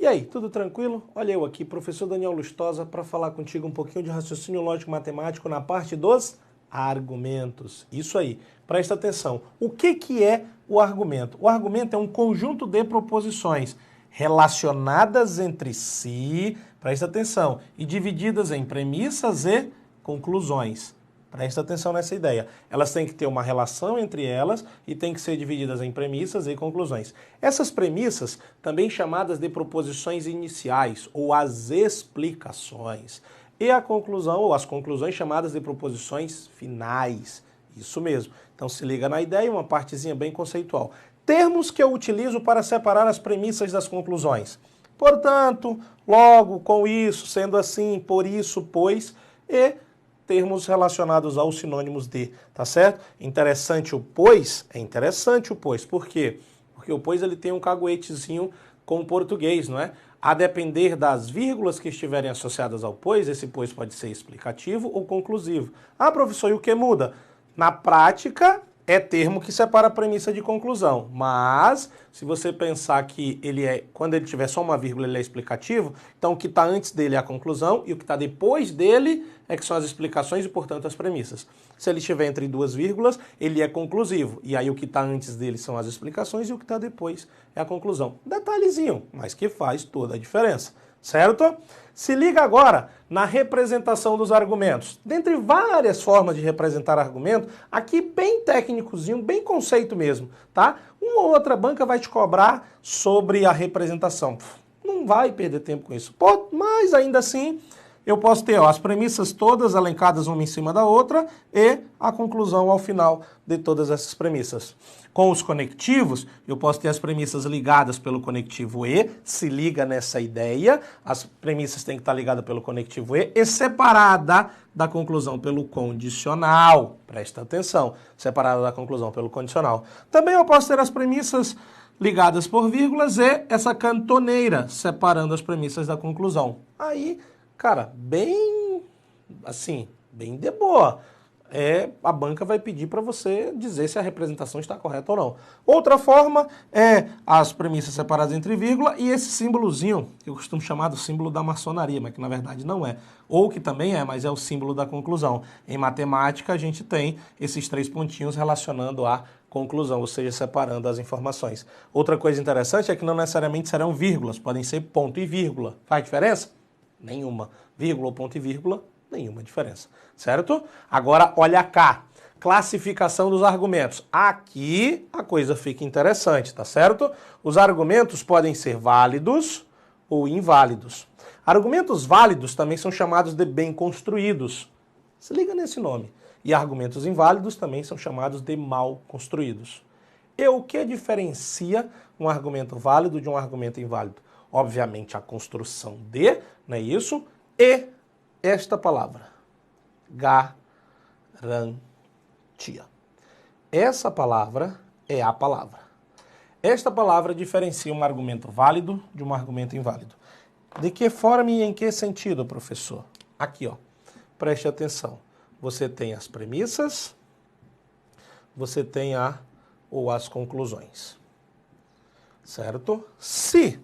aí, tudo tranquilo? Olha eu aqui, professor Daniel Lustosa, para falar contigo um pouquinho de raciocínio lógico matemático na parte dos argumentos. Isso aí, presta atenção. O que é o argumento? O argumento é um conjunto de proposições relacionadas entre si, presta atenção, e divididas em premissas e conclusões. Presta atenção nessa ideia. Elas têm que ter uma relação entre elas e têm que ser divididas em premissas e conclusões. Essas premissas, também chamadas de proposições iniciais ou as explicações, e a conclusão ou as conclusões chamadas de proposições finais. Isso mesmo. Então se liga na ideia, uma partezinha bem conceitual. Termos que eu utilizo para separar as premissas das conclusões. Portanto, logo, com isso, sendo assim, por isso, pois, e termos relacionados aos sinônimos de, tá certo? Interessante o pois? É interessante o pois. Por quê? Porque o pois ele tem um caguetezinho com o português, não é? A depender das vírgulas que estiverem associadas ao pois, esse pois pode ser explicativo ou conclusivo. Ah, professor, e o que muda? Na prática, é termo que separa a premissa de conclusão, mas se você pensar que quando ele tiver só uma vírgula, ele é explicativo, então o que está antes dele é a conclusão e o que está depois dele é que são as explicações e, portanto, as premissas. Se ele estiver entre duas vírgulas, ele é conclusivo, e aí o que está antes dele são as explicações e o que está depois é a conclusão. Detalhezinho, mas que faz toda a diferença, certo? Se liga agora na representação dos argumentos. Dentre várias formas de representar argumento, aqui bem técnicozinho, bem conceito mesmo, tá? Uma ou outra banca vai te cobrar sobre a representação. Não vai perder tempo com isso. Mas ainda assim, eu posso ter as premissas todas elencadas uma em cima da outra e a conclusão ao final de todas essas premissas. Com os conectivos, eu posso ter as premissas ligadas pelo conectivo E, se liga nessa ideia, as premissas têm que estar ligadas pelo conectivo E separada da conclusão pelo condicional. Presta atenção, separada da conclusão pelo condicional. Também eu posso ter as premissas ligadas por vírgulas e essa cantoneira, separando as premissas da conclusão. Aí, cara, bem de boa. A banca vai pedir para você dizer se a representação está correta ou não. Outra forma é as premissas separadas entre vírgula e esse símbolozinho, que eu costumo chamar do símbolo da maçonaria, mas que na verdade não é. Ou que também é, mas é o símbolo da conclusão. Em matemática a gente tem esses três pontinhos relacionando a conclusão, ou seja, separando as informações. Outra coisa interessante é que não necessariamente serão vírgulas, podem ser ponto e vírgula. Faz diferença? Nenhuma. Vírgula ou ponto e vírgula, nenhuma diferença, certo? Agora, olha cá, classificação dos argumentos. Aqui a coisa fica interessante, tá certo? Os argumentos podem ser válidos ou inválidos. Argumentos válidos também são chamados de bem construídos. Se liga nesse nome. E argumentos inválidos também são chamados de mal construídos. E o que diferencia um argumento válido de um argumento inválido? Obviamente a construção de, não é isso? E esta palavra, garantia. Essa palavra é a palavra. Esta palavra diferencia um argumento válido de um argumento inválido. De que forma e em que sentido, professor? Aqui, ó. Preste atenção. Você tem as premissas, você tem as conclusões. Certo? Se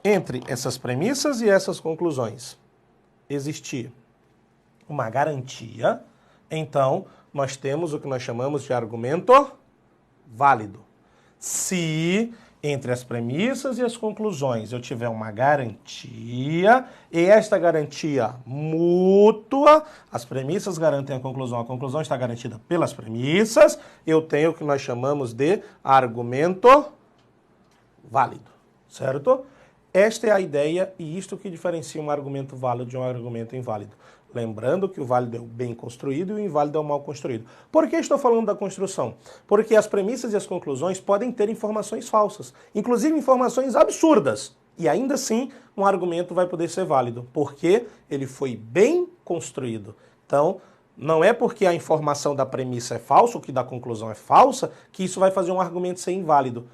entre essas premissas e essas conclusões existir uma garantia, então nós temos o que nós chamamos de argumento válido. Se entre as premissas e as conclusões eu tiver uma garantia, e esta garantia mútua, as premissas garantem a conclusão está garantida pelas premissas, eu tenho o que nós chamamos de argumento válido, certo? Esta é a ideia e isto que diferencia um argumento válido de um argumento inválido. Lembrando que o válido é o bem construído e o inválido é o mal construído. Por que estou falando da construção? Porque as premissas e as conclusões podem ter informações falsas, inclusive informações absurdas. E ainda assim, um argumento vai poder ser válido, porque ele foi bem construído. Então, não é porque a informação da premissa é falsa ou que da conclusão é falsa, que isso vai fazer um argumento ser inválido.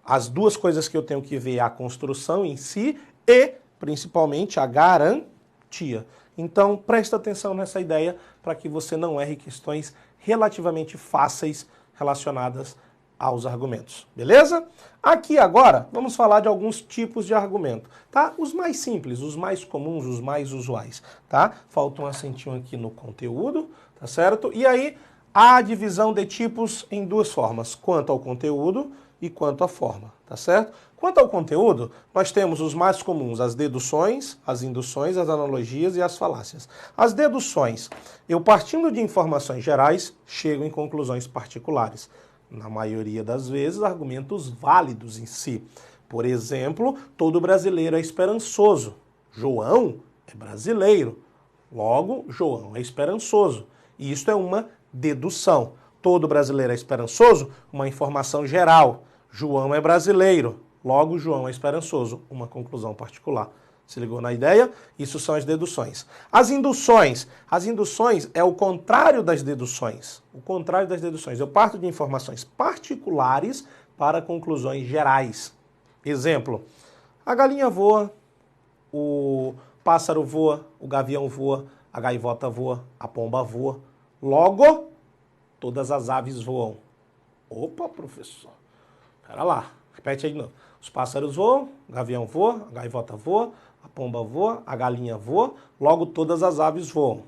As duas coisas que eu tenho que ver é a construção em si e, principalmente, a garantia. Então, presta atenção nessa ideia para que você não erre questões relativamente fáceis relacionadas aos argumentos, beleza? Aqui agora vamos falar de alguns tipos de argumento, tá? Os mais simples, os mais comuns, os mais usuais, tá? Falta um acentinho aqui no conteúdo, tá certo? E aí a divisão de tipos em duas formas, quanto ao conteúdo e quanto à forma, tá certo? Quanto ao conteúdo, nós temos os mais comuns, as deduções, as induções, as analogias e as falácias. As deduções, eu partindo de informações gerais, chego em conclusões particulares. Na maioria das vezes, argumentos válidos em si. Por exemplo, todo brasileiro é esperançoso. João é brasileiro. Logo, João é esperançoso. E isto é uma dedução. Todo brasileiro é esperançoso, uma informação geral. João é brasileiro. Logo, João é esperançoso. Uma conclusão particular. Se ligou na ideia? Isso são as deduções. As induções. As induções é o contrário das deduções. O contrário das deduções. Eu parto de informações particulares para conclusões gerais. Exemplo, a galinha voa, o pássaro voa, o gavião voa, a gaivota voa, a pomba voa. Logo, todas as aves voam. Opa, professor. Pera lá. Repete aí de novo. Os pássaros voam, o gavião voa, a gaivota voa, a pomba voa, a galinha voa, logo todas as aves voam.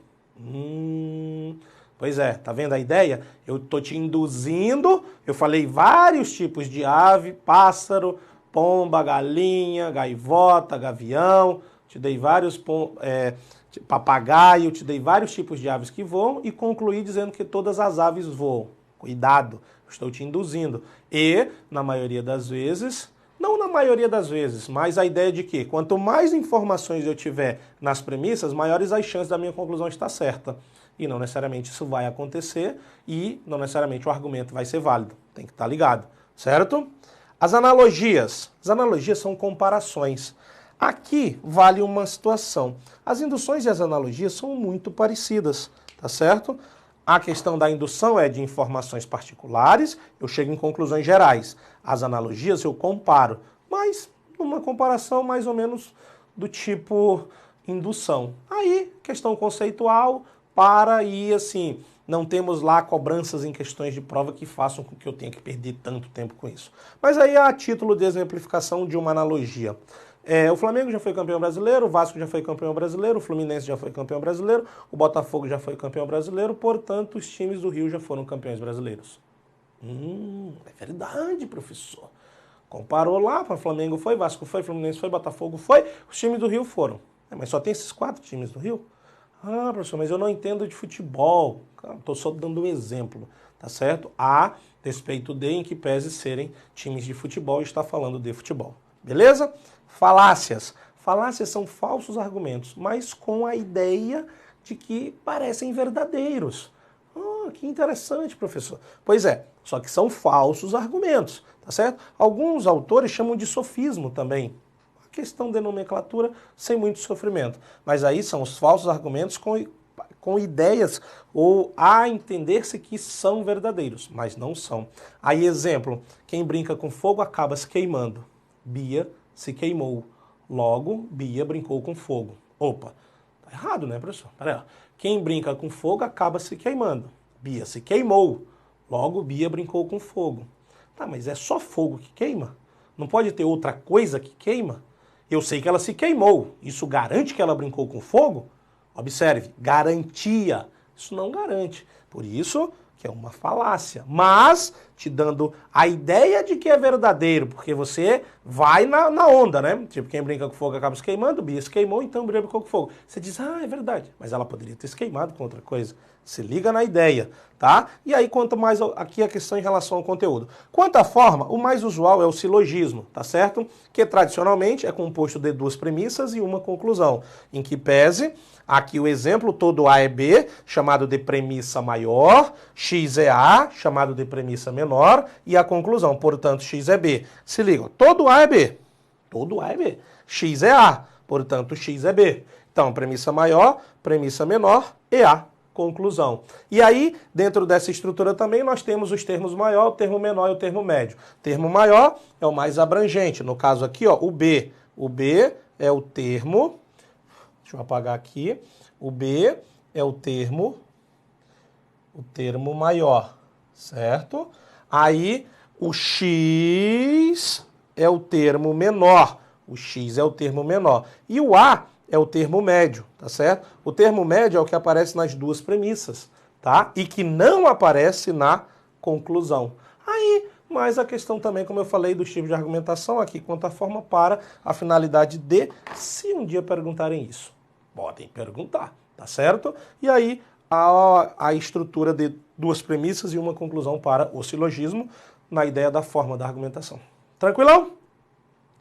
Pois é, tá vendo a ideia? Eu tô te induzindo, eu falei vários tipos de ave, pássaro, pomba, galinha, gaivota, gavião, te dei vários papagaio, te dei vários tipos de aves que voam e concluí dizendo que todas as aves voam. Cuidado, estou te induzindo. E, na maioria das vezes, não na maioria das vezes, mas a ideia de que quanto mais informações eu tiver nas premissas, maiores as chances da minha conclusão estar certa. E não necessariamente isso vai acontecer e não necessariamente o argumento vai ser válido. Tem que estar ligado, certo? As analogias. As analogias são comparações. Aqui vale uma situação. As induções e as analogias são muito parecidas, tá certo? A questão da indução é de informações particulares, eu chego em conclusões gerais. As analogias eu comparo, mas uma comparação mais ou menos do tipo indução. Aí, questão conceitual, para e assim, não temos lá cobranças em questões de prova que façam com que eu tenha que perder tanto tempo com isso. Mas aí a título de exemplificação de uma analogia. O Flamengo já foi campeão brasileiro, o Vasco já foi campeão brasileiro, o Fluminense já foi campeão brasileiro, o Botafogo já foi campeão brasileiro, portanto, os times do Rio já foram campeões brasileiros. É verdade, professor. Comparou lá, o Flamengo foi, Vasco foi, Fluminense foi, Botafogo foi, os times do Rio foram. Mas só tem esses 4 times do Rio? Ah, professor, mas eu não entendo de futebol. Estou só dando um exemplo, tá certo? A despeito de, em que pese serem times de futebol, está falando de futebol. Beleza? Falácias. Falácias são falsos argumentos, mas com a ideia de que parecem verdadeiros. Que interessante, professor. Pois é, só que são falsos argumentos, tá certo? Alguns autores chamam de sofismo também. Uma questão de nomenclatura sem muito sofrimento. Mas aí são os falsos argumentos com ideias ou a entender-se que são verdadeiros, mas não são. Aí, exemplo, quem brinca com fogo acaba se queimando. Bia se queimou. Logo, Bia brincou com fogo. Opa, tá errado, né, professor? Pera aí. Quem brinca com fogo acaba se queimando. Bia se queimou. Logo, Bia brincou com fogo. Tá, mas é só fogo que queima? Não pode ter outra coisa que queima? Eu sei que ela se queimou. Isso garante que ela brincou com fogo? Observe, garantia. Isso não garante. Por isso que é uma falácia. Mas te dando a ideia de que é verdadeiro, porque você vai na onda, né? Tipo, quem brinca com fogo acaba se queimando, Bia se queimou, então Bia brincou com fogo. Você diz, é verdade. Mas ela poderia ter se queimado com outra coisa. Se liga na ideia, tá? E aí, quanto mais aqui a questão em relação ao conteúdo. Quanto à forma, o mais usual é o silogismo, tá certo? Que tradicionalmente é composto de 2 premissas e uma conclusão, em que pese, aqui o exemplo, todo A é B, chamado de premissa maior, X é A, chamado de premissa menor, e a conclusão, portanto, X é B. Se liga, todo A é B, todo A é B. X é A, portanto, X é B. Então, premissa maior, premissa menor e A. Conclusão. E aí, dentro dessa estrutura também, nós temos os termos maior, o termo menor e o termo médio. O termo maior é o mais abrangente. No caso aqui, ó, o B. O B é o termo... Deixa eu apagar aqui. O B é o termo maior, certo? Aí, O X é o termo menor. O X é o termo menor. E o A é o termo médio, tá certo? O termo médio é o que aparece nas duas premissas, tá? E que não aparece na conclusão. Aí, mas a questão também, como eu falei, dos tipos de argumentação aqui, quanto à forma para a finalidade de, se um dia perguntarem isso, podem perguntar, tá certo? E aí, a estrutura de duas premissas e uma conclusão para o silogismo, na ideia da forma da argumentação. Tranquilão?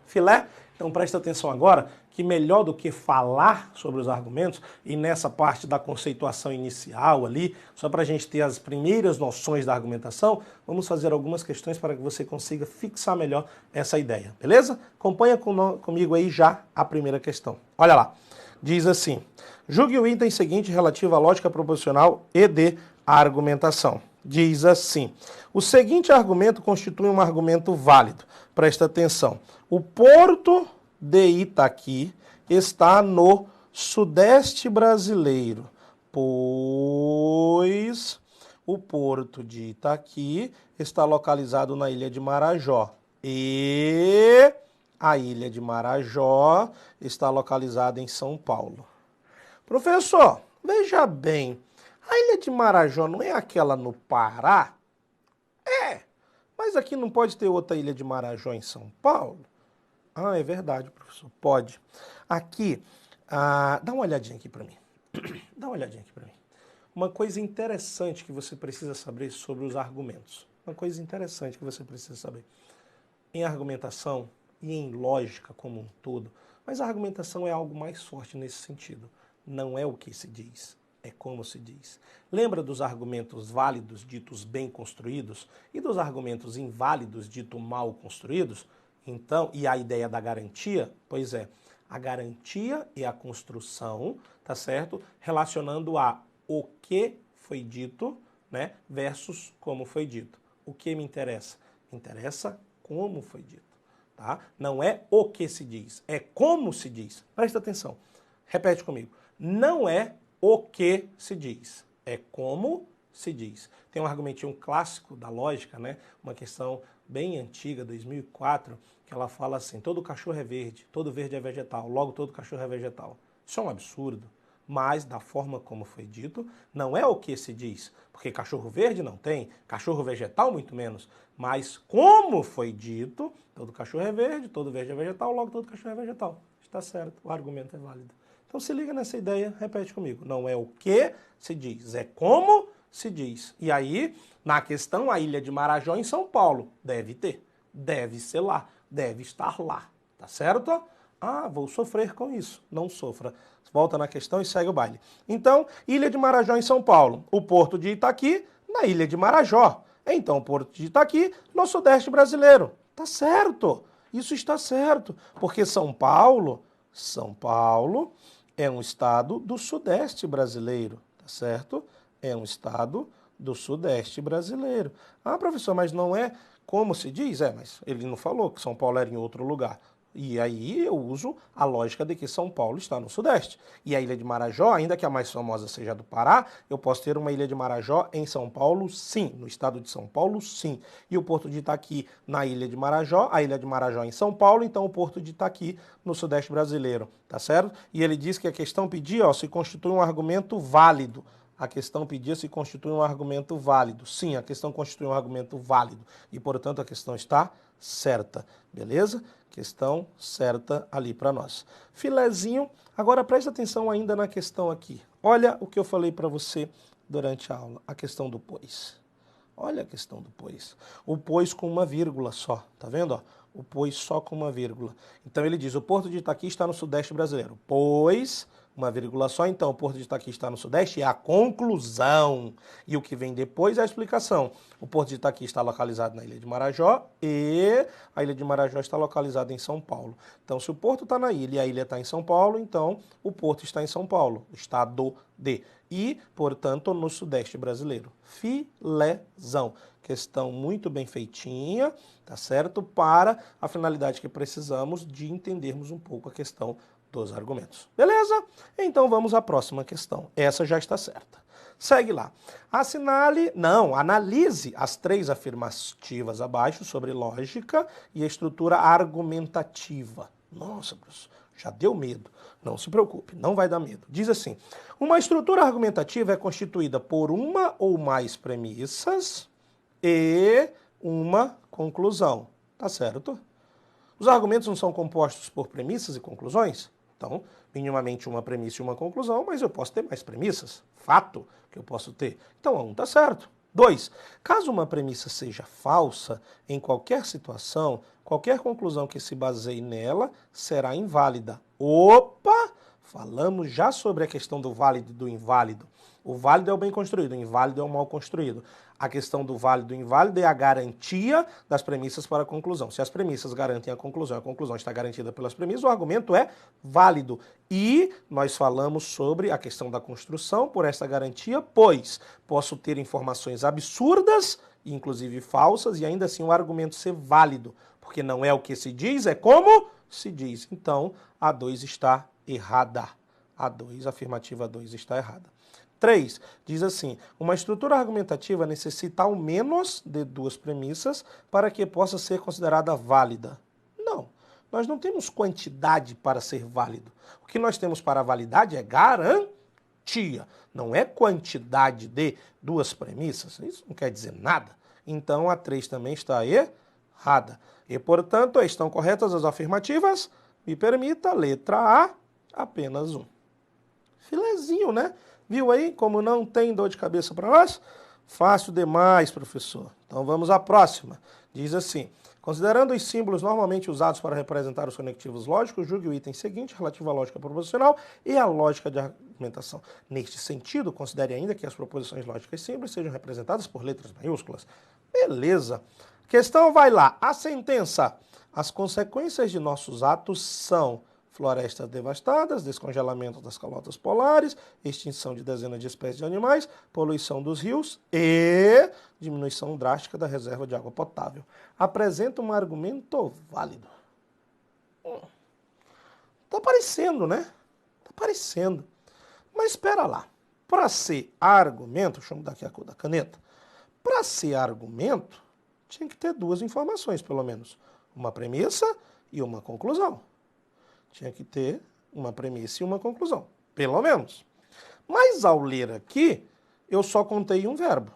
Filé? Então presta atenção agora que melhor do que falar sobre os argumentos, e nessa parte da conceituação inicial ali, só para a gente ter as primeiras noções da argumentação, vamos fazer algumas questões para que você consiga fixar melhor essa ideia, beleza? Acompanha comigo aí já a primeira questão. Olha lá, diz assim, julgue o item seguinte relativo à lógica proposicional e de argumentação. Diz assim, o seguinte argumento constitui um argumento válido. Presta atenção. O porto de Itaqui está no sudeste brasileiro, pois o porto de Itaqui está localizado na ilha de Marajó. E a ilha de Marajó está localizada em São Paulo. Professor, veja bem, a ilha de Marajó não é aquela no Pará? É, mas aqui não pode ter outra ilha de Marajó em São Paulo? Ah, é verdade, professor, pode. Aqui, dá uma olhadinha aqui para mim. Dá uma olhadinha aqui para mim. Uma coisa interessante que você precisa saber sobre os argumentos. Uma coisa interessante que você precisa saber. Em argumentação e em lógica como um todo, mas a argumentação é algo mais forte nesse sentido. Não é o que se diz, é como se diz. Lembra dos argumentos válidos ditos bem construídos e dos argumentos inválidos ditos mal construídos? Então, e a ideia da garantia? Pois é, a garantia e a construção, tá certo? Relacionando a o que foi dito, né, versus como foi dito. O que me interessa? Me interessa como foi dito, tá? Não é o que se diz, é como se diz. Presta atenção, repete comigo. Não é o que se diz, é como se diz. Tem um argumentinho clássico da lógica, né? Uma questão bem antiga, 2004, que ela fala assim, todo cachorro é verde, todo verde é vegetal, logo todo cachorro é vegetal. Isso é um absurdo, mas da forma como foi dito, não é o que se diz, porque cachorro verde não tem, cachorro vegetal muito menos, mas como foi dito, todo cachorro é verde, todo verde é vegetal, logo todo cachorro é vegetal. Está certo, o argumento é válido. Então se liga nessa ideia, repete comigo. Não é o que se diz, é como se diz. E aí, na questão, a ilha de Marajó em São Paulo, deve ter, deve ser lá, deve estar lá, tá certo? Ah, vou sofrer com isso. Não sofra. Volta na questão e segue o baile. Então, ilha de Marajó em São Paulo, o porto de Itaqui na ilha de Marajó. Então, o porto de Itaqui no sudeste brasileiro. Tá certo, isso está certo, porque São Paulo é um estado do sudeste brasileiro, tá certo? É um estado do sudeste brasileiro. Ah, professor, mas não é como se diz? É, mas ele não falou que São Paulo era em outro lugar. E aí eu uso a lógica de que São Paulo está no sudeste. E a ilha de Marajó, ainda que a mais famosa seja do Pará, eu posso ter uma ilha de Marajó em São Paulo, sim. No estado de São Paulo, sim. E o porto de Itaqui na ilha de Marajó, a ilha de Marajó em São Paulo, então o porto de Itaqui no sudeste brasileiro, tá certo? E ele diz que a questão pedia, se constitui um argumento válido. A questão pedia se constitui um argumento válido. Sim, a questão constitui um argumento válido. E, portanto, a questão está certa. Beleza? Questão certa ali para nós. Filezinho. Agora, preste atenção ainda na questão aqui. Olha o que eu falei para você durante a aula. A questão do pois. Olha a questão do pois. O pois com uma vírgula só. Tá vendo? Ó? O pois só com uma vírgula. Então, ele diz, o porto de Itaqui está no sudeste brasileiro. Pois... uma vírgula só, então o porto de Itaqui está no sudeste, é a conclusão. E o que vem depois é a explicação. O porto de Itaqui está localizado na ilha de Marajó e a ilha de Marajó está localizada em São Paulo. Então, se o porto está na ilha e a ilha está em São Paulo, então o porto está em São Paulo, estado de. E, portanto, no sudeste brasileiro. Filézão. Questão muito bem feitinha, tá certo? Para a finalidade que precisamos de entendermos um pouco a questão dos argumentos. Beleza? Então vamos à próxima questão. Essa já está certa. Segue lá. Analise as 3 afirmativas abaixo sobre lógica e estrutura argumentativa. Nossa, professor, já deu medo. Não se preocupe, não vai dar medo. Diz assim, uma estrutura argumentativa é constituída por uma ou mais premissas e uma conclusão. Tá certo? Os argumentos não são compostos por premissas e conclusões? Então, minimamente uma premissa e uma conclusão, mas eu posso ter mais premissas. Fato que eu posso ter. Então, a 1 está certo. 2. Caso uma premissa seja falsa, em qualquer situação, qualquer conclusão que se baseie nela será inválida. Opa! Falamos já sobre a questão do válido e do inválido. O válido é o bem construído, o inválido é o mal construído. A questão do válido e inválido é a garantia das premissas para a conclusão. Se as premissas garantem a conclusão está garantida pelas premissas, o argumento é válido. E nós falamos sobre a questão da construção por essa garantia, pois posso ter informações absurdas, inclusive falsas, e ainda assim o argumento ser válido. Porque não é o que se diz, é como se diz. Então, a 2 está errada. A 2, afirmativa 2 está errada. 3, diz assim, uma estrutura argumentativa necessita ao menos de 2 premissas para que possa ser considerada válida. Não, nós não temos quantidade para ser válido. O que nós temos para a validade é garantia, não é quantidade de 2 premissas. Isso não quer dizer nada. Então, a 3 também está errada. E, portanto, estão corretas as afirmativas? Me permita, letra A, apenas 1. Filezinho, né? Viu aí como não tem dor de cabeça para nós? Fácil demais, professor. Então vamos à próxima. Diz assim, considerando os símbolos normalmente usados para representar os conectivos lógicos, julgue o item seguinte relativo à lógica proposicional e à lógica de argumentação. Neste sentido, considere ainda que as proposições lógicas simples sejam representadas por letras maiúsculas. Beleza. Questão vai lá. A sentença. As consequências de nossos atos são florestas devastadas, descongelamento das calotas polares, extinção de dezenas de espécies de animais, poluição dos rios e diminuição drástica da reserva de água potável. Apresenta um argumento válido. Tá parecendo, né? Tá parecendo. Mas espera lá. Para ser argumento, deixa eu mudar aqui a cor da caneta. Para ser argumento, tinha que ter 2 informações, pelo menos. Uma premissa e uma conclusão. Tinha que ter uma premissa e uma conclusão, pelo menos. Mas ao ler aqui, eu só contei um verbo.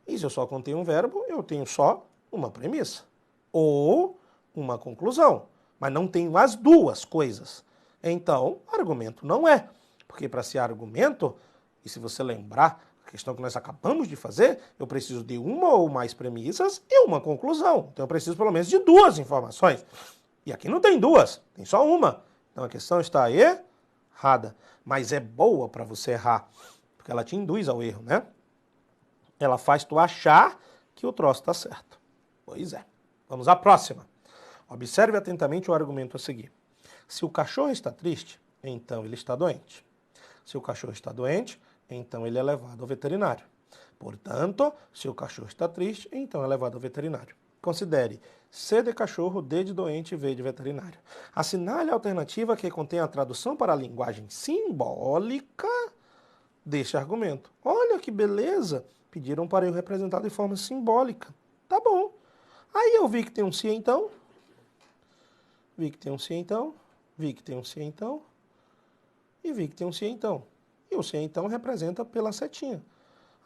E se eu só contei um verbo, eu tenho só uma premissa ou uma conclusão. Mas não tenho as 2 coisas. Então, argumento não é. Porque para ser argumento, e se você lembrar, a questão que nós acabamos de fazer, eu preciso de uma ou mais premissas e uma conclusão. Então eu preciso pelo menos de 2 informações. E aqui não tem 2, tem só uma. Então a questão está errada. Mas é boa para você errar, porque ela te induz ao erro, né? Ela faz tu achar que o troço está certo. Pois é. Vamos à próxima. Observe atentamente o argumento a seguir. Se o cachorro está triste, então ele está doente. Se o cachorro está doente, então ele é levado ao veterinário. Portanto, se o cachorro está triste, então é levado ao veterinário. Considere C de cachorro, D de doente e V de veterinário. Assinale a alternativa que contém a tradução para a linguagem simbólica deste argumento. Olha que beleza! Pediram para eu representar de forma simbólica. Tá bom. Aí eu vi que tem um se então. Vi que tem um se então. Vi que tem um se então. E vi que tem um se então. E o se então representa pela setinha.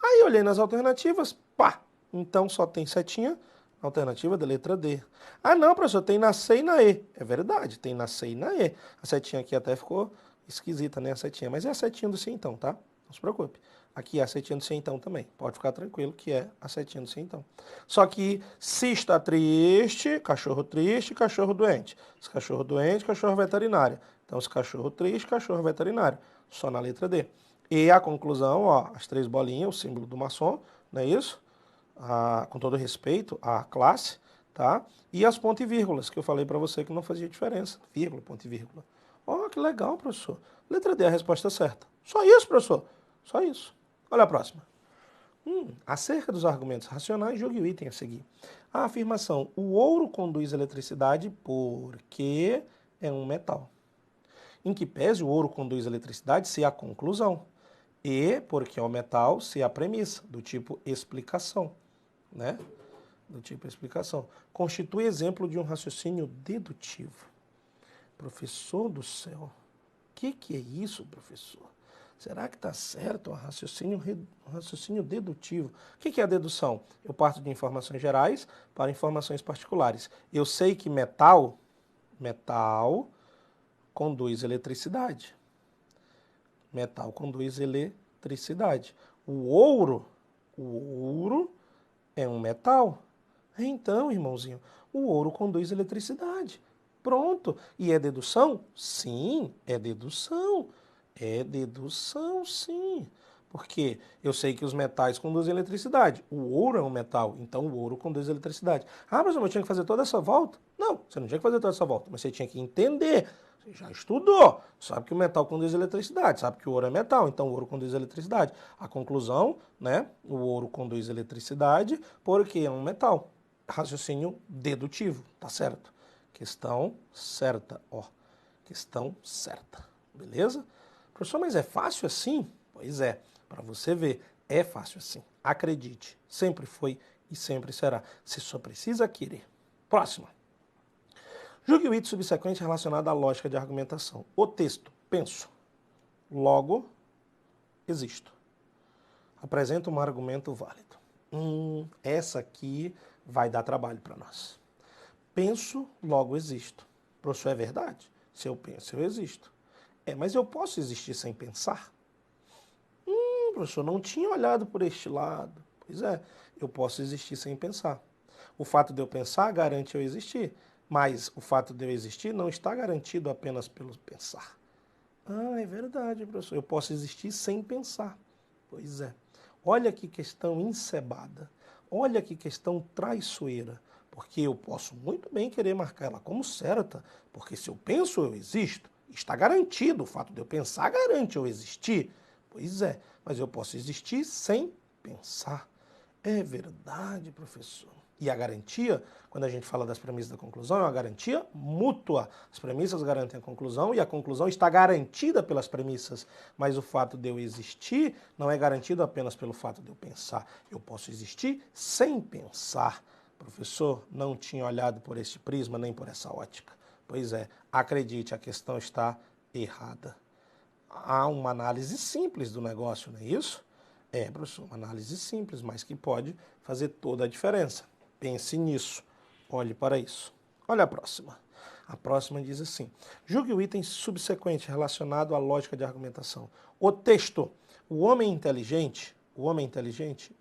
Aí olhei nas alternativas, pá! Então só tem setinha. Alternativa da letra D. Ah, não, professor, tem na C e na E. É verdade, tem na C e na E. A setinha aqui até ficou esquisita, né, a setinha. Mas é a setinha do se então, tá? Não se preocupe. Aqui é a setinha do se então também. Pode ficar tranquilo que é a setinha do se então. Só que se está triste, cachorro doente. Se cachorro doente, cachorro veterinário. Então, se cachorro triste, cachorro veterinário. Só na letra D. E a conclusão, ó, as 3 bolinhas, o símbolo do maçom, não é isso? Com todo respeito à classe, tá? E as pontos e vírgulas, que eu falei para você que não fazia diferença. Vírgula, ponto e vírgula. Ó, que legal, professor. Letra D é a resposta certa. Só isso, professor. Só isso. Olha a próxima. Acerca dos argumentos racionais, julgue o item a seguir. A afirmação, o ouro conduz eletricidade porque é um metal. Em que pese o ouro conduz eletricidade, se a conclusão. E, porque é um metal, se a premissa, do tipo explicação, né? Do tipo explicação. Constitui exemplo de um raciocínio dedutivo. Professor do céu, o que é isso, professor? Será que está certo um raciocínio dedutivo? O que é a dedução? Eu parto de informações gerais para informações particulares. Eu sei que metal conduz eletricidade. Metal conduz eletricidade. O ouro é um metal. Então, irmãozinho, o ouro conduz eletricidade. Pronto. E é dedução? Sim, é dedução. É dedução, sim. Porque eu sei que os metais conduzem eletricidade. O ouro é um metal, então o ouro conduz eletricidade. Ah, mas eu tinha que fazer toda essa volta? Não, você não tinha que fazer toda essa volta, mas você tinha que entender. Você já estudou, sabe que o metal conduz eletricidade, sabe que o ouro é metal, então o ouro conduz eletricidade. A conclusão, né? O ouro conduz eletricidade porque é um metal. Raciocínio dedutivo, tá certo? Questão certa, ó. Questão certa, beleza? Professor, mas é fácil assim? Pois é, para você ver, é fácil assim. Acredite, sempre foi e sempre será. Você só precisa querer. Próxima. Julgue o item subsequente relacionado à lógica de argumentação. O texto, penso, logo, existo. Apresenta um argumento válido. Essa aqui vai dar trabalho para nós. Penso, logo existo. Professor, é verdade? Se eu penso, eu existo. Mas eu posso existir sem pensar? Professor, não tinha olhado por este lado. Pois é, eu posso existir sem pensar. O fato de eu pensar garante eu existir, mas o fato de eu existir não está garantido apenas pelo pensar. Ah, é verdade, professor. Eu posso existir sem pensar. Pois é. Olha que questão encebada. Olha que questão traiçoeira. Porque eu posso muito bem querer marcar ela como certa, porque se eu penso, eu existo. Está garantido. O fato de eu pensar garante eu existir. Pois é, mas eu posso existir sem pensar. É verdade, professor. E a garantia, quando a gente fala das premissas da conclusão, é uma garantia mútua. As premissas garantem a conclusão e a conclusão está garantida pelas premissas. Mas o fato de eu existir não é garantido apenas pelo fato de eu pensar. Eu posso existir sem pensar. Professor, não tinha olhado por este prisma nem por essa ótica. Pois é, acredite, a questão está errada. Há uma análise simples do negócio, não é isso? É, professor, uma análise simples, mas que pode fazer toda a diferença. Pense nisso. Olhe para isso. Olha a próxima. A próxima diz assim: julgue o item subsequente relacionado à lógica de argumentação. O texto. O homem inteligente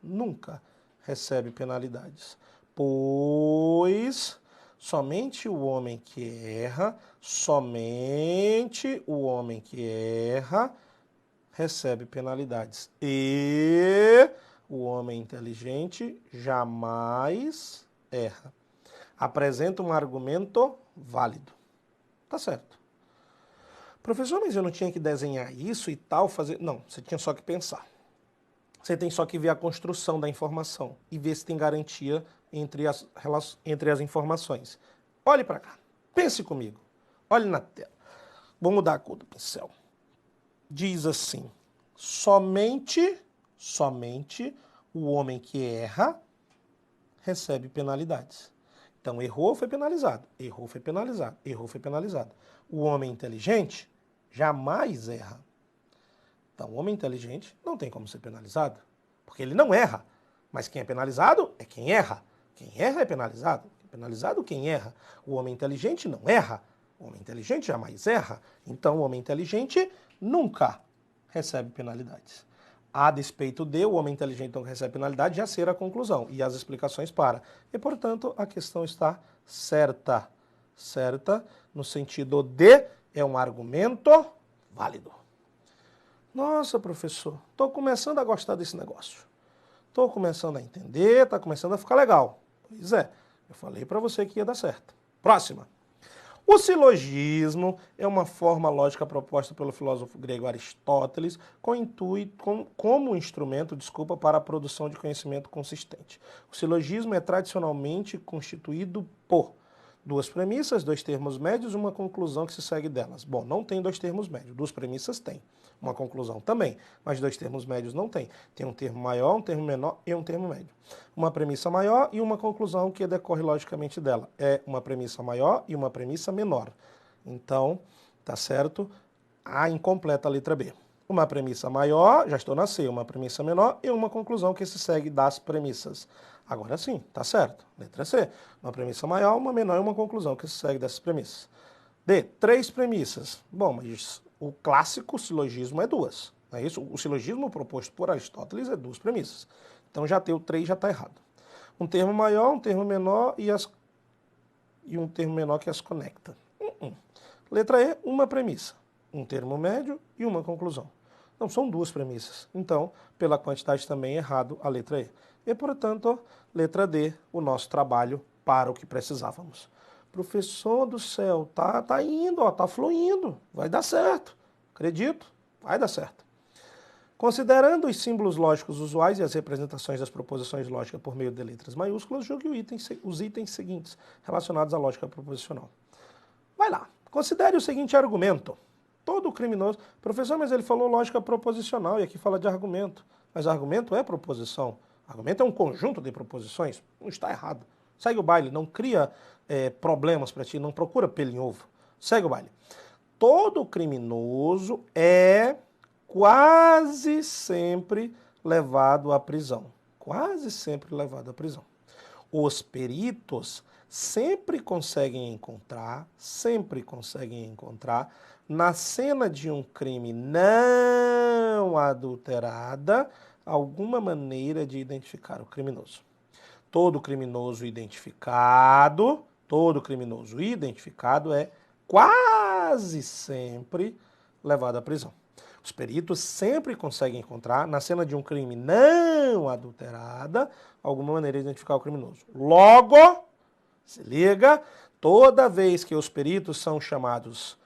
nunca recebe penalidades, pois somente o homem que erra recebe penalidades. E o homem inteligente jamais erra. Apresenta um argumento válido. Tá certo. Professor, mas eu não tinha que desenhar isso e tal, fazer... Não, você tinha só que pensar. Você tem só que ver a construção da informação e ver se tem garantia entre as informações. Olhe para cá. Pense comigo. Olhe na tela. Vou mudar a cor do pincel. Diz assim: somente o homem que erra recebe penalidades. Então, errou, foi penalizado. Errou, foi penalizado. Errou, foi penalizado. O homem inteligente jamais erra. Então, o homem inteligente não tem como ser penalizado, porque ele não erra. Mas quem é penalizado é quem erra. Quem erra é penalizado. Penalizado quem erra. O homem inteligente não erra. O homem inteligente jamais erra. Então, o homem inteligente nunca recebe penalidades. A despeito de o homem inteligente não recebe penalidade, já será a conclusão e as explicações para. E, portanto, a questão está certa. Certa no sentido de é um argumento válido. Nossa, professor, estou começando a gostar desse negócio. Estou começando a entender, está começando a ficar legal. Pois é, eu falei para você que ia dar certo. Próxima. O silogismo é uma forma lógica proposta pelo filósofo grego Aristóteles como instrumento, para a produção de conhecimento consistente. O silogismo é tradicionalmente constituído por Duas premissas, dois termos médios, uma conclusão que se segue delas. Bom, não tem dois termos médios. Duas premissas tem. Uma conclusão também, mas dois termos médios não tem. Tem um termo maior, um termo menor e um termo médio. Uma premissa maior e uma conclusão que decorre logicamente dela. É uma premissa maior e uma premissa menor. Então, tá certo? A incompleta letra B. Uma premissa maior, já estou na C, uma premissa menor e uma conclusão que se segue das premissas. Agora sim, tá certo. Letra C. Uma premissa maior, uma menor e uma conclusão que se segue dessas premissas. D. Três premissas. Bom, mas o clássico silogismo é duas. Não é isso? O silogismo proposto por Aristóteles é duas premissas. Então já ter o 3 já está errado. Um termo maior, um termo menor e um termo menor que as conecta. Letra E, uma premissa. Um termo médio e uma conclusão. Não, são duas premissas. Então, pela quantidade também é errado a letra E. E, portanto, letra D, o nosso trabalho para o que precisávamos. Professor do céu, tá indo, ó, tá fluindo, vai dar certo. Acredito, vai dar certo. Considerando os símbolos lógicos usuais e as representações das proposições lógicas por meio de letras maiúsculas, julgue os itens seguintes relacionados à lógica proposicional. Vai lá, considere o seguinte argumento. Todo criminoso... Professor, mas ele falou lógica proposicional e aqui fala de argumento. Mas argumento é proposição. Argumento é um conjunto de proposições. Não está errado. Segue o baile, não cria problemas para ti, não procura pelo em ovo. Segue o baile. Todo criminoso é quase sempre levado à prisão. Quase sempre levado à prisão. Os peritos sempre conseguem encontrar na cena de um crime não adulterada alguma maneira de identificar o criminoso. Todo criminoso identificado é quase sempre levado à prisão. Os peritos sempre conseguem encontrar na cena de um crime não adulterada alguma maneira de identificar o criminoso. Logo, se liga, toda vez que os peritos são chamados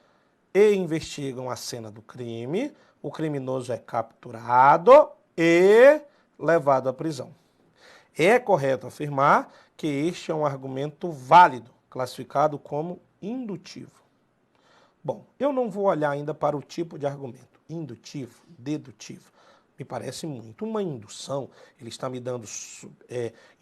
e investigam a cena do crime, o criminoso é capturado e levado à prisão. É correto afirmar que este é um argumento válido, classificado como indutivo. Bom, eu não vou olhar ainda para o tipo de argumento, indutivo, dedutivo. Me parece muito uma indução. Ele está me dando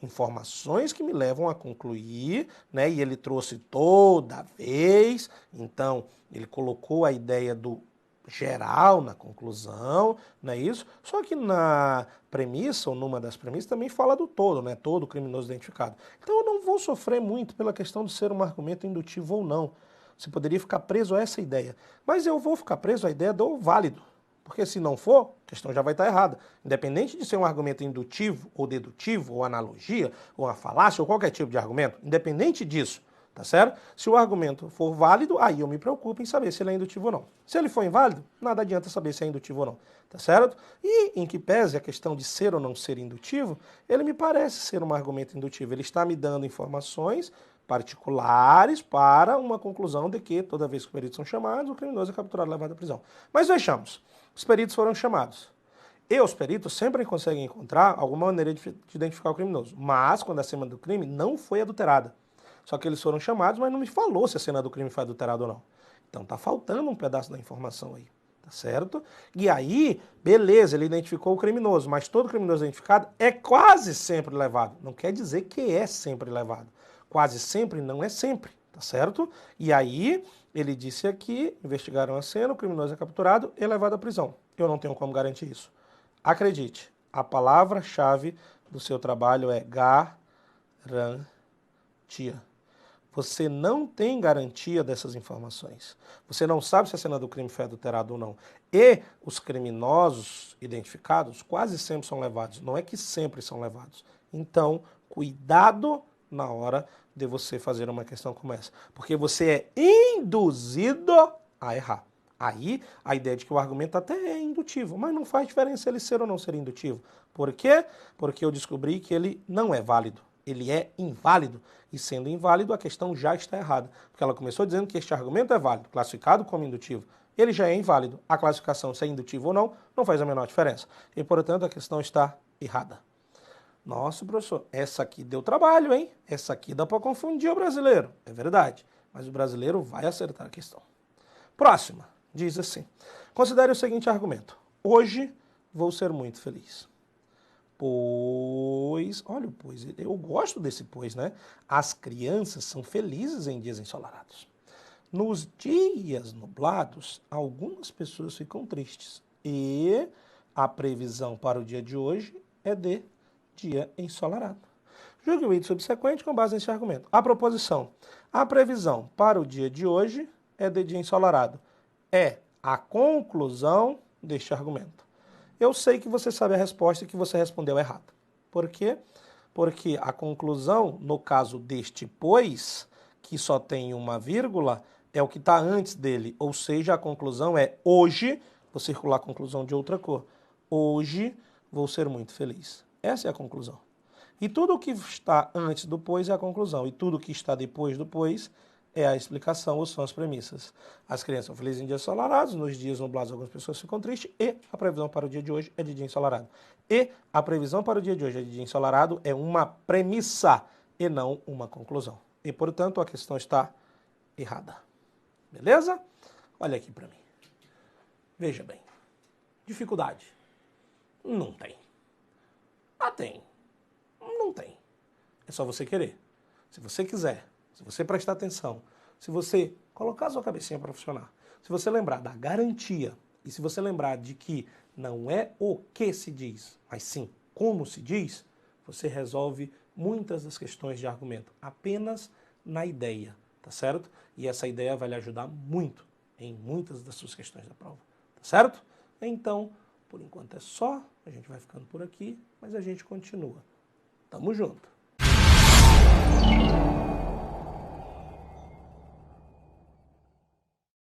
informações que me levam a concluir, né? E ele trouxe toda vez. Então, ele colocou a ideia do geral na conclusão, não é isso? Só que na premissa, ou numa das premissas, também fala do todo, né? Todo criminoso identificado. Então, eu não vou sofrer muito pela questão de ser um argumento indutivo ou não. Você poderia ficar preso a essa ideia. Mas eu vou ficar preso à ideia do válido. Porque se não for, a questão já vai estar errada. Independente de ser um argumento indutivo, ou dedutivo, ou analogia, ou uma falácia, ou qualquer tipo de argumento, independente disso, tá certo? Se o argumento for válido, aí eu me preocupo em saber se ele é indutivo ou não. Se ele for inválido, nada adianta saber se é indutivo ou não, tá certo? E em que pese a questão de ser ou não ser indutivo, ele me parece ser um argumento indutivo. Ele está me dando informações particulares para uma conclusão de que toda vez que os peritos são chamados, o criminoso é capturado e levado à prisão. Mas vejamos, os peritos foram chamados. E os peritos sempre conseguem encontrar alguma maneira de identificar o criminoso. Mas quando a cena do crime não foi adulterada. Só que eles foram chamados, mas não me falou se a cena do crime foi adulterada ou não. Então tá faltando um pedaço da informação aí. Tá certo? E aí, beleza, ele identificou o criminoso, mas todo criminoso identificado é quase sempre levado. Não quer dizer que é sempre levado. Quase sempre não é sempre, tá certo? E aí, ele disse aqui, investigaram a cena, o criminoso é capturado e levado à prisão. Eu não tenho como garantir isso. Acredite, a palavra-chave do seu trabalho é garantia. Você não tem garantia dessas informações. Você não sabe se a cena do crime foi adulterada ou não. E os criminosos identificados quase sempre são levados. Não é que sempre são levados. Então, cuidado na hora de você fazer uma questão como essa. Porque você é induzido a errar. Aí, a ideia de que o argumento até é indutivo, mas não faz diferença ele ser ou não ser indutivo. Por quê? Porque eu descobri que ele não é válido. Ele é inválido. E sendo inválido, a questão já está errada. Porque ela começou dizendo que este argumento é válido, classificado como indutivo. Ele já é inválido. A classificação, se é indutivo ou não, não faz a menor diferença. E, portanto, a questão está errada. Nossa, professor, essa aqui deu trabalho, hein? Essa aqui dá para confundir o brasileiro. É verdade, mas o brasileiro vai acertar a questão. Próxima, diz assim. Considere o seguinte argumento. Hoje vou ser muito feliz. Pois, olha o pois, eu gosto desse pois, né? As crianças são felizes em dias ensolarados. Nos dias nublados, algumas pessoas ficam tristes. E a previsão para o dia de hoje é de dia ensolarado. Julgue o item subsequente com base nesse argumento. A proposição. A previsão para o dia de hoje é de dia ensolarado. É a conclusão deste argumento. Eu sei que você sabe a resposta e que você respondeu errado. Por quê? Porque a conclusão, no caso deste pois, que só tem uma vírgula, é o que está antes dele. Ou seja, a conclusão é hoje, vou circular a conclusão de outra cor. Hoje vou ser muito feliz. Essa é a conclusão. E tudo o que está antes do pois é a conclusão. E tudo o que está depois do pois é a explicação ou são as premissas. As crianças são felizes em dias ensolarados, nos dias nublados algumas pessoas ficam tristes e a previsão para o dia de hoje é de dia ensolarado. E a previsão para o dia de hoje é de dia ensolarado é uma premissa e não uma conclusão. E, portanto, a questão está errada. Beleza? Olha aqui para mim. Veja bem. Dificuldade? Não tem. Ah, tem. Não tem. É só você querer. Se você quiser, se você prestar atenção, se você colocar a sua cabecinha para funcionar, se você lembrar da garantia e se você lembrar de que não é o que se diz, mas sim como se diz, você resolve muitas das questões de argumento apenas na ideia, tá certo? E essa ideia vai lhe ajudar muito em muitas das suas questões da prova, tá certo? Então, por enquanto é só, a gente vai ficando por aqui, mas a gente continua. Tamo junto!